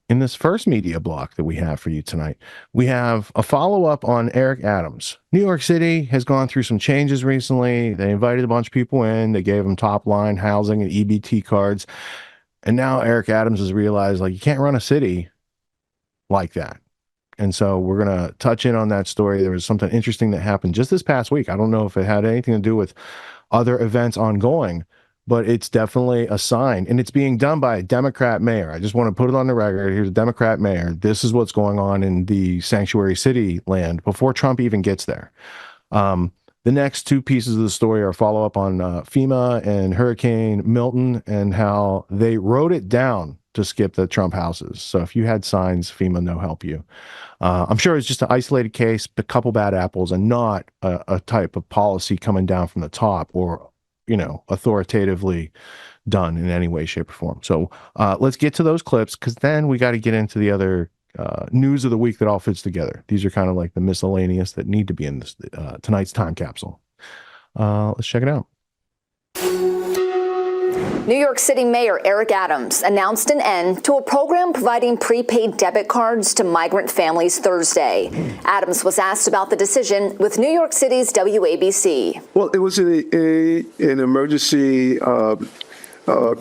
In this first media block that we have for you tonight, we have a follow-up on Eric Adams. New York City has gone through some changes recently. They invited a bunch of people in. They gave them top-line housing and EBT cards. And now Eric Adams has realized, like, you can't run a city like that. And so we're going to touch in on that story. There was something interesting that happened just this past week. I don't know if it had anything to do with other events ongoing, but it's definitely a sign, and it's being done by a Democrat mayor. I just want to put it on the record. Here's a Democrat mayor. This is what's going on in the sanctuary city land before Trump even gets there. The next two pieces of the story are follow up on FEMA and Hurricane Milton and how they wrote it down to skip the Trump houses. So if you had signs, FEMA no help you. I'm sure it's just an isolated case, a couple bad apples, and not a type of policy coming down from the top or, you know, authoritatively done in any way, shape, or form. So let's get to those clips, because then we got to get into the other news of the week that all fits together. These are kind of like the miscellaneous that need to be in this tonight's time capsule. Let's check it out. New York City Mayor Eric Adams announced an end to a program providing prepaid debit cards to migrant families Thursday. Adams was asked about the decision with New York City's WABC. Well, it was an emergency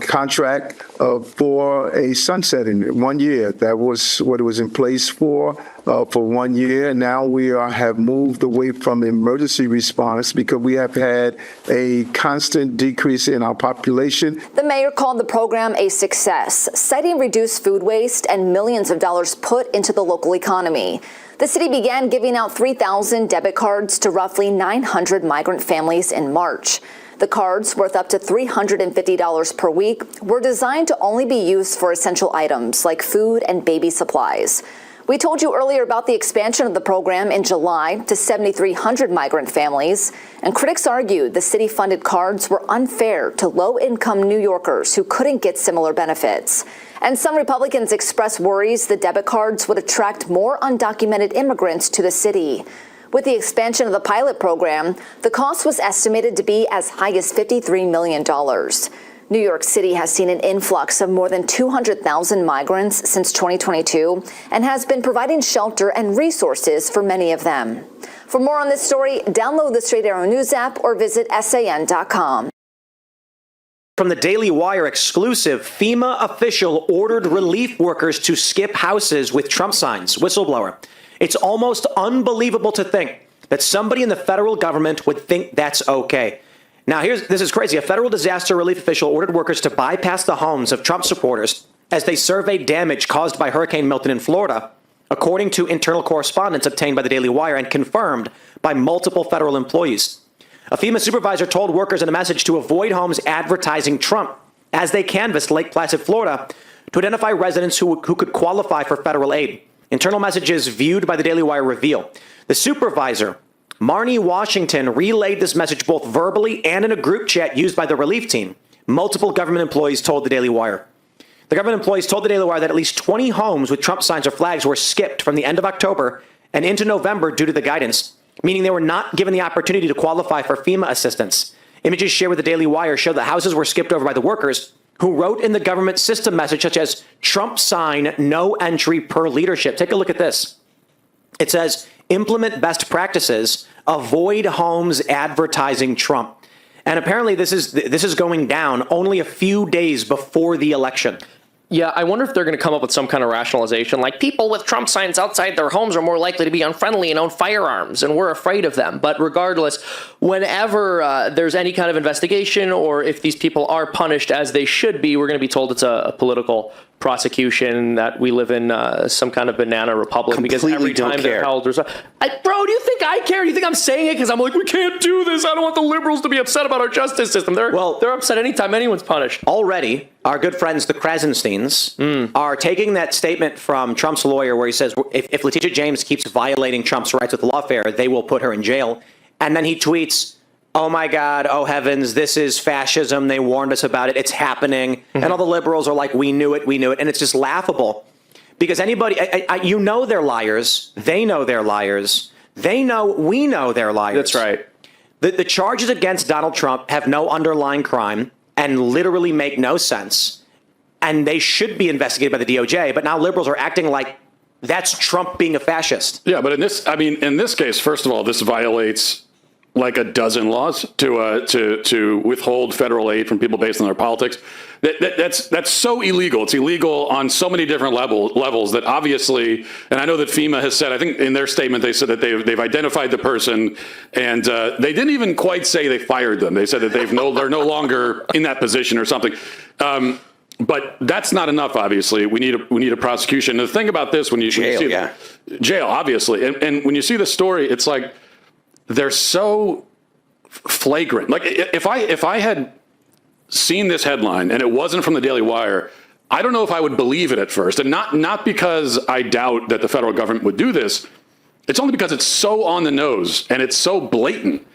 contract for a sunsetting 1 year. That was what it was in place for 1 year. And now we have moved away from emergency response because we have had a constant decrease in our population. The mayor called the program a success, citing reduced food waste and millions of dollars put into the local economy. The city began giving out 3,000 debit cards to roughly 900 migrant families in March. The cards, worth up to $350 per week, were designed to only be used for essential items like food and baby supplies. We told you earlier about the expansion of the program in July to 7,300 migrant families, and critics argued the city-funded cards were unfair to low-income New Yorkers who couldn't get similar benefits. And some Republicans expressed worries the debit cards would attract more undocumented immigrants to the city. With the expansion of the pilot program, the cost was estimated to be as high as $53 million. New York City has seen an influx of more than 200,000 migrants since 2022 and has been providing shelter and resources for many of them. For more on this story, download the Straight Arrow News app or visit SAN.com. From the Daily Wire exclusive, FEMA official ordered relief workers to skip houses with Trump signs. Whistleblower. It's almost unbelievable to think that somebody in the federal government would think that's okay. Now, this is crazy. A federal disaster relief official ordered workers to bypass the homes of Trump supporters as they surveyed damage caused by Hurricane Milton in Florida, according to internal correspondence obtained by the Daily Wire and confirmed by multiple federal employees. A FEMA supervisor told workers in a message to avoid homes advertising Trump as they canvassed Lake Placid, Florida, to identify residents who could qualify for federal aid. Internal messages viewed by the Daily Wire reveal the supervisor, Marnie Washington, relayed this message both verbally and in a group chat used by the relief team. Multiple government employees told the Daily Wire. The government employees told the Daily Wire that at least 20 homes with Trump signs or flags were skipped from the end of October and into November due to the guidance, meaning they were not given the opportunity to qualify for FEMA assistance. Images shared with the Daily Wire show that houses were skipped over by the workers who wrote in the government system message such as Trump sign, no entry per leadership. Take a look at this. It says, implement best practices, avoid homes advertising Trump. And apparently this is going down only a few days before the election. Yeah, I wonder if they're going to come up with some kind of rationalization, like people with Trump signs outside their homes are more likely to be unfriendly and own firearms, and we're afraid of them. But regardless, whenever there's any kind of investigation, or if these people are punished as they should be, we're going to be told it's a political prosecution, that we live in some kind of banana republic. Completely because every time they're held, there's bro, do you think I care? Do you think I'm saying it because I'm like, we can't do this? I don't want the liberals to be upset about our justice system. They're upset anytime anyone's punished. Already, our good friends, the Krasensteins, are taking that statement from Trump's lawyer where he says, if Letitia James keeps violating Trump's rights with lawfare, they will put her in jail. And then he tweets, oh my God, oh heavens, this is fascism. They warned us about it. It's happening. Mm-hmm. And all the liberals are like, we knew it. And it's just laughable because anybody, you know, they're liars. They know they're liars. They know, we know they're liars. That's right. The charges against Donald Trump have no underlying crime and literally make no sense. and they should be investigated by the DOJ. But now liberals are acting like that's Trump being a fascist. Yeah, but in this case, first of all, this violates like a dozen laws to withhold federal aid from people based on their politics. That's so illegal. It's illegal on so many different levels that obviously, and I know that FEMA has said, I think in their statement, they said that they've identified the person, and they didn't even quite say they fired them. They said that they're no longer in that position or something. But that's not enough. Obviously, we need a prosecution. And the thing about this, when you see jail, obviously, and when you see the story, it's like they're so flagrant. Like if I had seen this headline and it wasn't from the Daily Wire, I don't know if I would believe it at first. And not because I doubt that the federal government would do this. It's only because it's so on the nose and it's so blatant.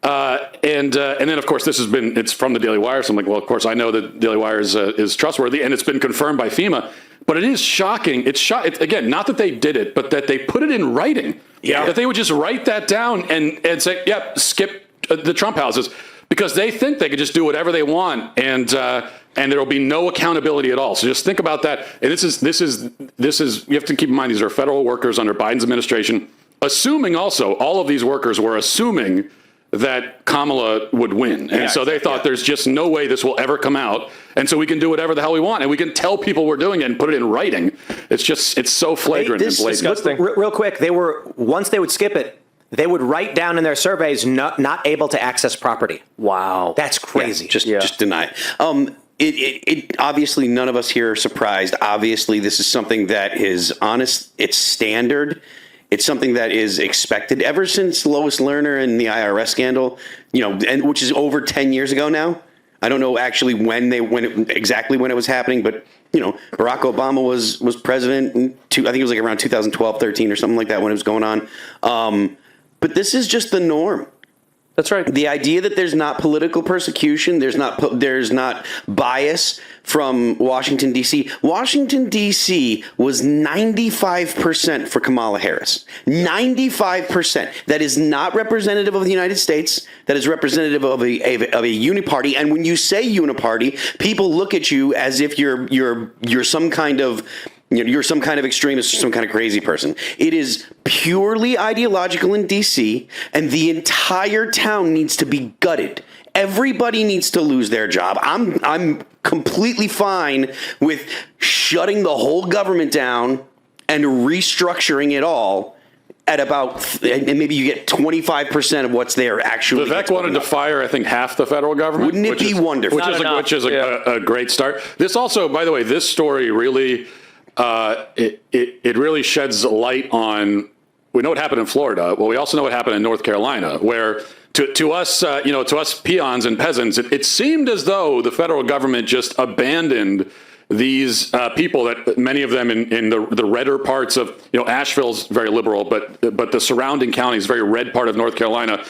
And then, of course, it's from the Daily Wire. So I'm like, well, of course, I know that Daily Wire is trustworthy, and it's been confirmed by FEMA. But it is shocking. Again, not that they did it, but that they put it in writing. Yeah. That they would just write that down and say, yep, skip the Trump houses, because they think they could just do whatever they want, and there will be no accountability at all. So just think about that. And this is you have to keep in mind, these are federal workers under Biden's administration, assuming also all of these workers were assuming that Kamala would win. And so they thought there's just no way this will ever come out. And so we can do whatever the hell we want. And we can tell people we're doing it and put it in writing. It's so flagrant and blatant. Disgusting. Real quick, once they would skip it, they would write down in their surveys, not able to access property. Wow. That's crazy. Just deny it. It obviously, none of us here are surprised. Obviously, this is something that is honest. It's standard. It's something that is expected ever since Lois Lerner and the IRS scandal, and which is over 10 years ago now. I don't know actually exactly when it was happening, but Barack Obama was president I think it was like around 2012, 13 or something like that when it was going on. But this is just the norm. That's right. The idea that there's not political persecution, there's not bias from Washington, D.C. Washington, D.C. was 95% for Kamala Harris. 95%. That is not representative of the United States. That is representative of a uniparty. And when you say uniparty, people look at you as if you're some kind of you're some kind of extremist or some kind of crazy person. It is purely ideological in D.C., and the entire town needs to be gutted. Everybody needs to lose their job. I'm completely fine with shutting the whole government down and restructuring it all at about, and maybe you get 25% of what's there actually. Vivek wanted to fire, I think, half the federal government. Wouldn't it be wonderful? Which is a great start. This also, by the way, this story really... It really sheds light on, we know what happened in Florida. Well, we also know what happened in North Carolina, where to us peons and peasants, it seemed as though the federal government just abandoned these people, that many of them in the redder parts of, Asheville's very liberal, but the surrounding counties, very red part of North Carolina.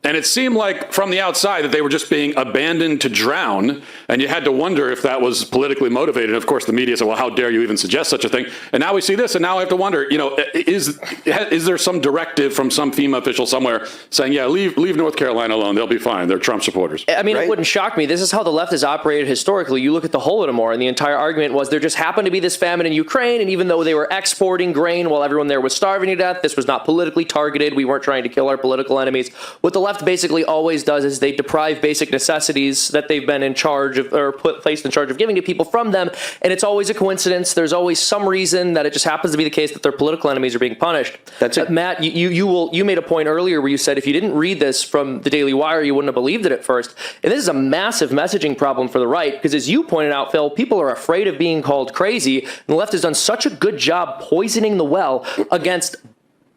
And it seemed like from the outside that they were just being abandoned to drown. And you had to wonder if that was politically motivated. And of course, the media said, well, how dare you even suggest such a thing? And now we see this. And now I have to wonder, is there some directive from some FEMA official somewhere saying, yeah, leave North Carolina alone. They'll be fine. They're Trump supporters. I mean, right? It wouldn't shock me. This is how the left has operated historically. You look at the Holodomor, and the entire argument was there just happened to be this famine in Ukraine. And even though they were exporting grain while everyone there was starving to death, this was not politically targeted. We weren't trying to kill our political enemies. What the left basically always does is they deprive basic necessities that they've been in charge of, or placed in charge of giving to people, from them. And it's always a coincidence. There's always some reason that it just happens to be the case that their political enemies are being punished. That's it. Matt, you made a point earlier where you said if you didn't read this from the Daily Wire, you wouldn't have believed it at first. And this is a massive messaging problem for the right, because as you pointed out, Phil, people are afraid of being called crazy. And the left has done such a good job poisoning the well against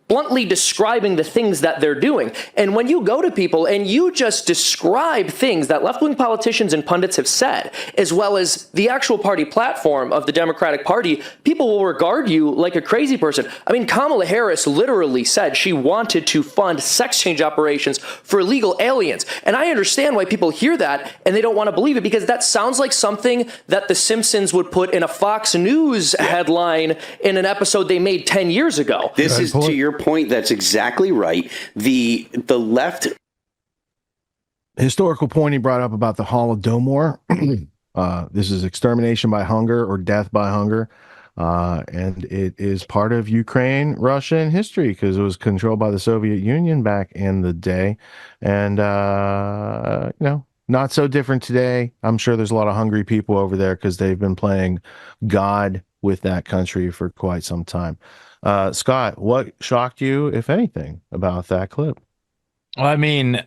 bluntly describing the things that they're doing. And when you go to people and you just describe things that left-wing politicians and pundits have said, as well as the actual party platform of the Democratic Party, people will regard you like a crazy person. I mean, Kamala Harris literally said she wanted to fund sex change operations for illegal aliens. And I understand why people hear that and they don't want to believe it, because that sounds like something that The Simpsons would put in a Fox News headline in an episode they made 10 years ago. This is, to your point, that's exactly right. The left. Historical point he brought up about the Holodomor. This is extermination by hunger or death by hunger. And it is part of Ukraine, Russian history because it was controlled by the Soviet Union back in the day. And, not so different today. I'm sure there's a lot of hungry people over there because they've been playing God with that country for quite some time. Scott, what shocked you, if anything, about that clip? Well, I mean,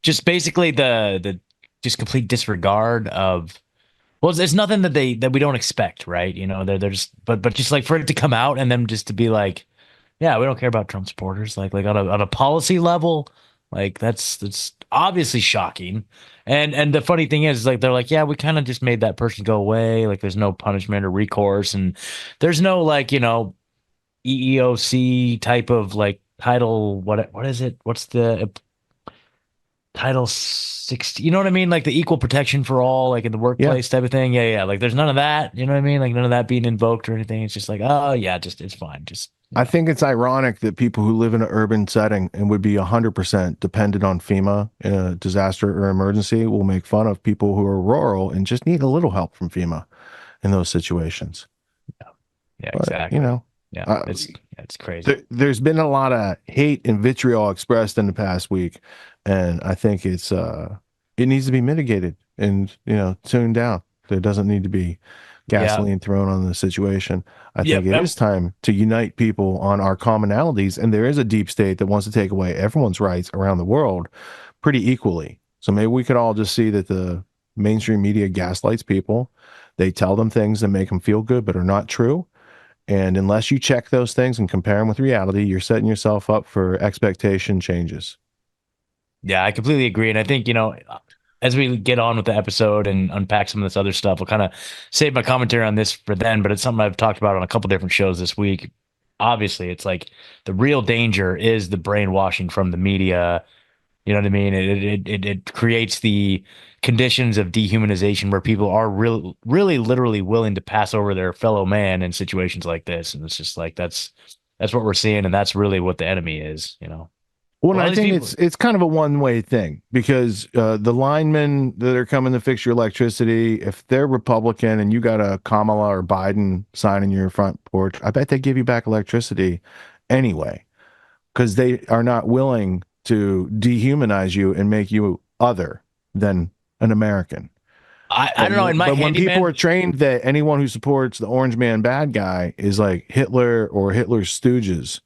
just basically the just complete disregard of. Well, it's nothing that we don't expect, right? They're just but just like for it to come out and them just to be like, yeah, we don't care about Trump supporters, like on a policy level, like that's obviously shocking. And the funny thing is, like they're like, yeah, we kind of just made that person go away, like there's no punishment or recourse, and there's no like EEOC type of like title. What is it? What's the Title 60, you know what I mean? Like the equal protection for all, like in the workplace type of thing. Yeah. Like there's none of that, you know what I mean? Like none of that being invoked or anything. It's just like, oh yeah, just it's fine. Just I think it's ironic that people who live in an urban setting and would be 100% dependent on FEMA in a disaster or emergency will make fun of people who are rural and just need a little help from FEMA in those situations. Yeah, But, exactly. Yeah, it's crazy. There's been a lot of hate and vitriol expressed in the past week, and I think it needs to be mitigated and tuned down. There doesn't need to be gasoline thrown on the situation. I think it is time to unite people on our commonalities, and there is a deep state that wants to take away everyone's rights around the world pretty equally. So maybe we could all just see that the mainstream media gaslights people. They tell them things that make them feel good but are not true. And unless you check those things and compare them with reality, you're setting yourself up for expectation changes. Yeah, I completely agree. And I think, as we get on with the episode and unpack some of this other stuff, I'll kind of save my commentary on this for then, but it's something I've talked about on a couple different shows this week. Obviously, it's like the real danger is the brainwashing from the media. You know what I mean? It creates the conditions of dehumanization where people are really literally willing to pass over their fellow man in situations like this. And it's just like, that's what we're seeing. And that's really what the enemy is, Well, I think it's kind of a one-way thing because the linemen that are coming to fix your electricity, if they're Republican and you got a Kamala or Biden sign in your front porch, I bet they give you back electricity anyway because they are not willing to dehumanize you and make you other than an American. I don't know. In my when people are trained that anyone who supports the orange man bad guy is like Hitler or Hitler's stooges,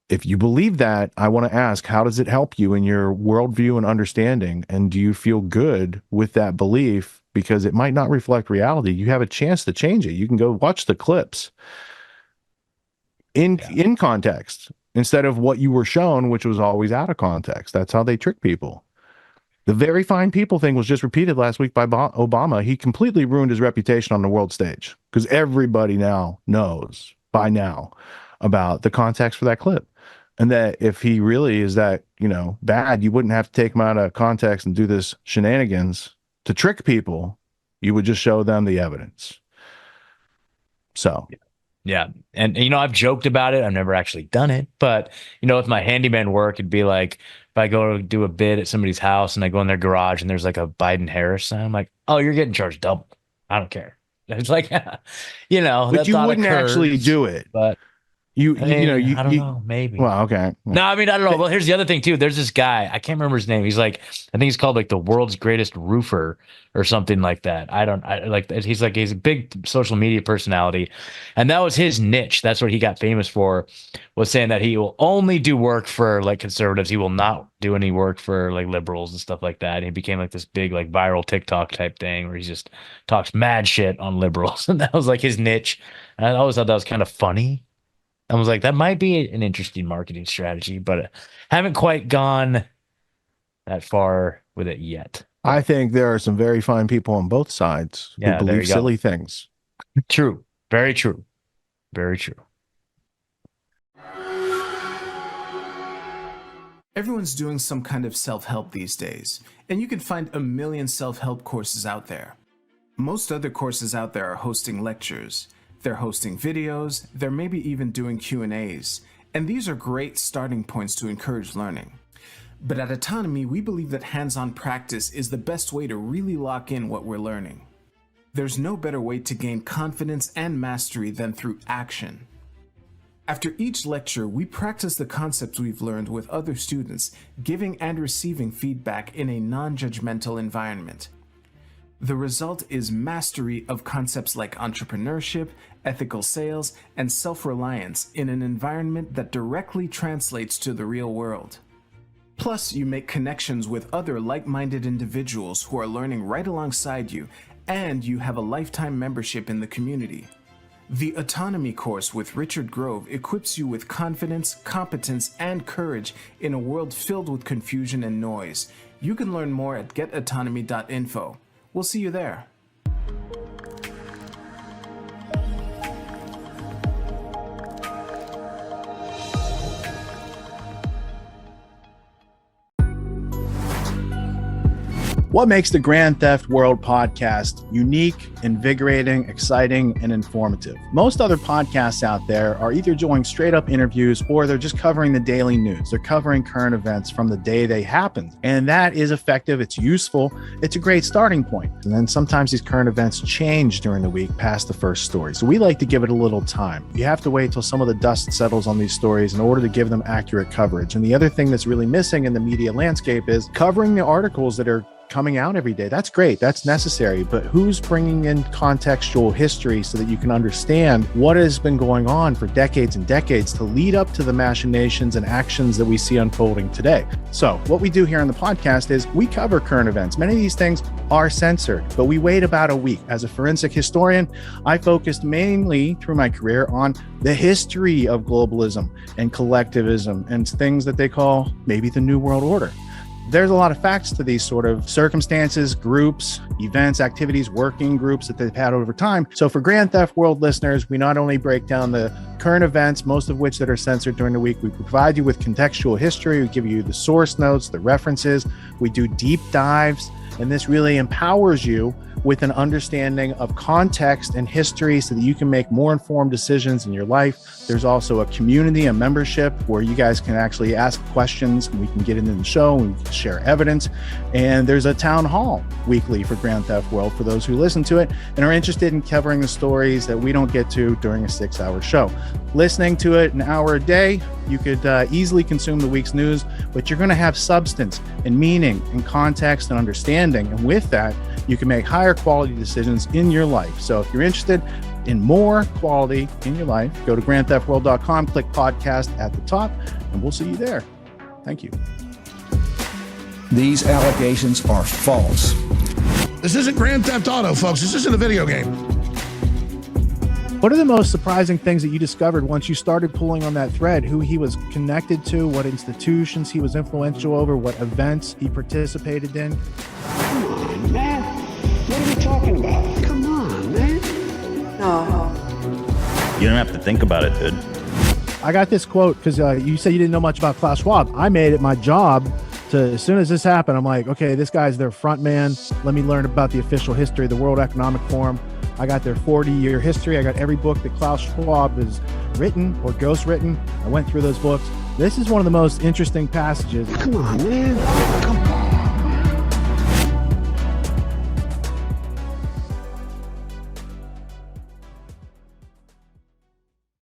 if you believe that, I want to ask, how does it help you in your worldview and understanding? And do you feel good with that belief? Because it might not reflect reality. You have a chance to change it. You can go watch the clips in context instead of what you were shown, which was always out of context. That's how they trick people. The very fine people thing was just repeated last week by Obama. He completely ruined his reputation on the world stage because everybody now knows by now about the context for that clip. And that if he really is that, bad, you wouldn't have to take him out of context and do this shenanigans to trick people. You would just show them the evidence. So. Yeah. And, I've joked about it. I've never actually done it. But, with my handyman work, it'd be like if I go to do a bid at somebody's house and I go in their garage and there's like a Biden-Harris sign, I'm like, oh, you're getting charged double. I don't care. It's like, but you wouldn't actually do it. But I don't know, maybe. Well, okay. No, I don't know. Well, here's the other thing too. There's this guy, I can't remember his name. He's like, I think he's called like the world's greatest roofer or something like that. He's a big social media personality. And that was his niche. That's what he got famous for, was saying that he will only do work for like conservatives. He will not do any work for like liberals and stuff like that. And he became like this big, like viral TikTok type thing where he just talks mad shit on liberals. And that was like his niche. And I always thought that was kind of funny. I was like, that might be an interesting marketing strategy, but haven't quite gone that far with it yet. I think there are some very fine people on both sides who believe silly things. True. Very true. Very true. Everyone's doing some kind of self-help these days, and you can find a million self-help courses out there. Most other courses out there are hosting lectures. They're hosting videos, they're maybe even doing Q&As, and these are great starting points to encourage learning. But at Autonomy, we believe that hands-on practice is the best way to really lock in what we're learning. There's no better way to gain confidence and mastery than through action. After each lecture, we practice the concepts we've learned with other students, giving and receiving feedback in a non-judgmental environment. The result is mastery of concepts like entrepreneurship, ethical sales, and self-reliance in an environment that directly translates to the real world. Plus, you make connections with other like-minded individuals who are learning right alongside you, and you have a lifetime membership in the community. The Autonomy course with Richard Grove equips you with confidence, competence, and courage in a world filled with confusion and noise. You can learn more at getautonomy.info. We'll see you there. What makes the Grand Theft World podcast unique, invigorating, exciting, and informative? Most other podcasts out there are either doing straight up interviews or they're just covering the daily news. They're covering current events from the day they happened. And that is effective. It's useful. It's a great starting point. And then sometimes these current events change during the week past the first story. So we like to give it a little time. You have to wait till some of the dust settles on these stories in order to give them accurate coverage. And the other thing that's really missing in the media landscape is covering the articles that are coming out every day. That's great. That's necessary. But who's bringing in contextual history so that you can understand what has been going on for decades and decades to lead up to the machinations and actions that we see unfolding today? So what we do here on the podcast is we cover current events. Many of these things are censored, but we wait about a week. As a forensic historian, I focused mainly through my career on the history of globalism and collectivism and things that they call maybe the New World Order. There's a lot of facts to these sort of circumstances, groups, events, activities, working groups that they've had over time. So for Grand Theft World listeners, we not only break down the current events, most of which that are censored during the week, we provide you with contextual history, we give you the source notes, the references, we do deep dives, and this really empowers you with an understanding of context and history so that you can make more informed decisions in your life. There's also a community, a membership where you guys can actually ask questions and we can get into the show and we can share evidence. And there's a town hall weekly for Grand Theft World for those who listen to it and are interested in covering the stories that we don't get to during a 6-hour show. Listening to it an hour a day, you could easily consume the week's news, but you're going to have substance and meaning and context and understanding. And with that, you can make higher quality decisions in your life. So if you're interested in more quality in your life, go to grandtheftworld.com, click podcast at the top, and we'll see you there. Thank you. These allegations are false. This isn't Grand Theft Auto, folks. This isn't a video game. What are the most surprising things that you discovered once you started pulling on that thread? Who he was connected to, what institutions he was influential over, what events he participated in? Come on, man. What are we talking about? Come on, man. No. You don't have to think about it, dude. I got this quote because you said you didn't know much about Klaus Schwab. I made it my job to, as soon as this happened, I'm like, okay, this guy's their front man. Let me learn about the official history of the World Economic Forum. I got their 40-year history. I got every book that Klaus Schwab has written or ghostwritten. I went through those books. This is one of the most interesting passages. Come on, man.